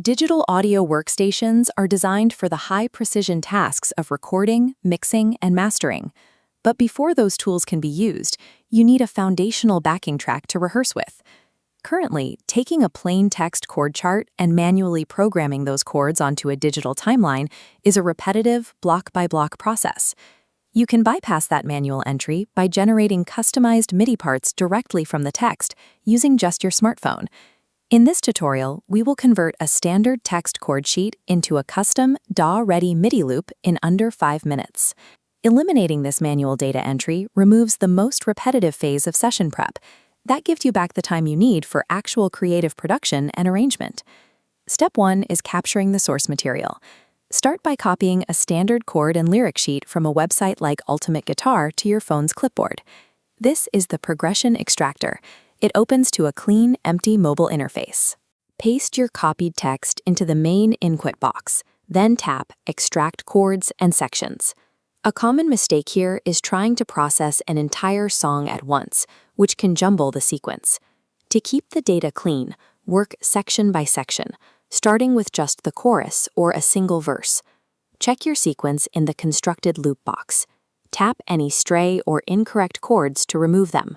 Digital audio workstations are designed for the high-precision tasks of recording, mixing, and mastering. But before those tools can be used, you need a foundational backing track to rehearse with. Currently, taking a plain text chord chart and manually programming those chords onto a digital timeline is a repetitive, block-by-block process. You can bypass that manual entry by generating customized MIDI parts directly from the text using just your smartphone. In this tutorial, we will convert a standard text chord sheet into a custom DAW-ready MIDI loop in under 5 minutes. Eliminating this manual data entry removes the most repetitive phase of session prep. That gives you back the time you need for actual creative production and arrangement. Step 1 is capturing the source material. Start by copying a standard chord and lyric sheet from a website like Ultimate Guitar to your phone's clipboard. This is the progression extractor. It opens to a clean, empty mobile interface. Paste your copied text into the main input box, then tap Extract Chords and Sections. A common mistake here is trying to process an entire song at once, which can jumble the sequence. To keep the data clean, work section by section, starting with just the chorus or a single verse. Check your sequence in the constructed loop box. Tap any stray or incorrect chords to remove them.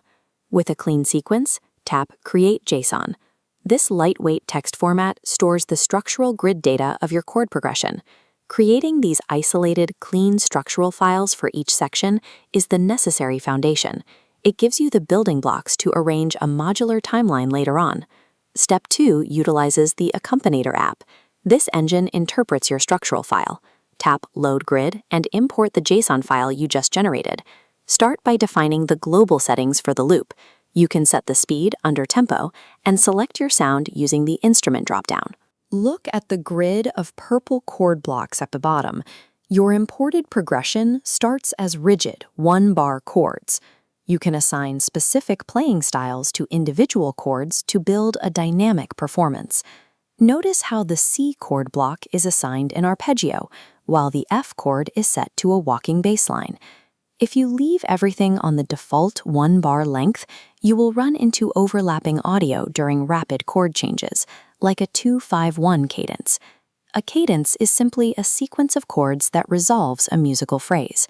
With a clean sequence, tap Create JSON. This lightweight text format stores the structural grid data of your chord progression. Creating these isolated, clean structural files for each section is the necessary foundation. It gives you the building blocks to arrange a modular timeline later on. Step 2 utilizes the Accompaniator app. This engine interprets your structural file. Tap Load Grid and import the JSON file you just generated. Start by defining the global settings for the loop. You can set the speed under tempo and select your sound using the instrument dropdown. Look at the grid of purple chord blocks at the bottom. Your imported progression starts as rigid, one-bar chords. You can assign specific playing styles to individual chords to build a dynamic performance. Notice how the C chord block is assigned an arpeggio, while the F chord is set to a walking bass line. If you leave everything on the default one-bar length, you will run into overlapping audio during rapid chord changes, like a 2-5-1 cadence. A cadence is simply a sequence of chords that resolves a musical phrase.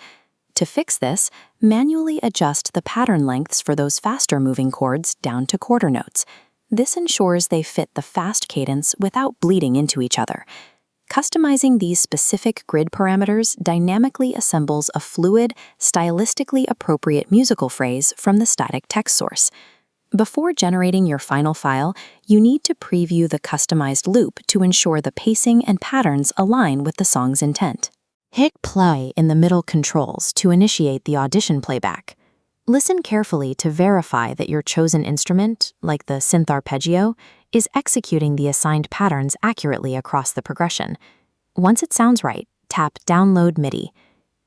To fix this, manually adjust the pattern lengths for those faster-moving chords down to quarter notes. This ensures they fit the fast cadence without bleeding into each other. Customizing these specific grid parameters dynamically assembles a fluid, stylistically appropriate musical phrase from the static text source. Before generating your final file, you need to preview the customized loop to ensure the pacing and patterns align with the song's intent. Hit play in the middle controls to initiate the audition playback. Listen carefully to verify that your chosen instrument, like the synth arpeggio, is executing the assigned patterns accurately across the progression. Once it sounds right, tap Download MIDI.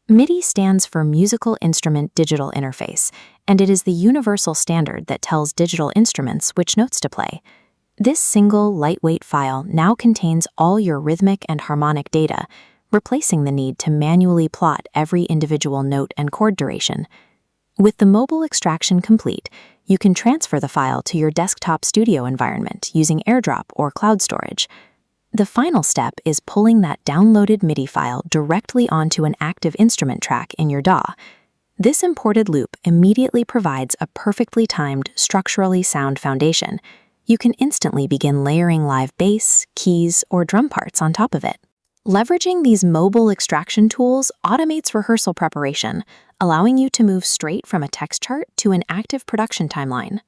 MIDI stands for Musical Instrument Digital Interface, and it is the universal standard that tells digital instruments which notes to play. This single, lightweight file now contains all your rhythmic and harmonic data, replacing the need to manually plot every individual note and chord duration. With the mobile extraction complete, you can transfer the file to your desktop studio environment using AirDrop or cloud storage. The final step is pulling that downloaded MIDI file directly onto an active instrument track in your DAW. This imported loop immediately provides a perfectly timed, structurally sound foundation. You can instantly begin layering live bass, keys, or drum parts on top of it. Leveraging these mobile extraction tools automates rehearsal preparation, allowing you to move straight from a text chart to an active production timeline.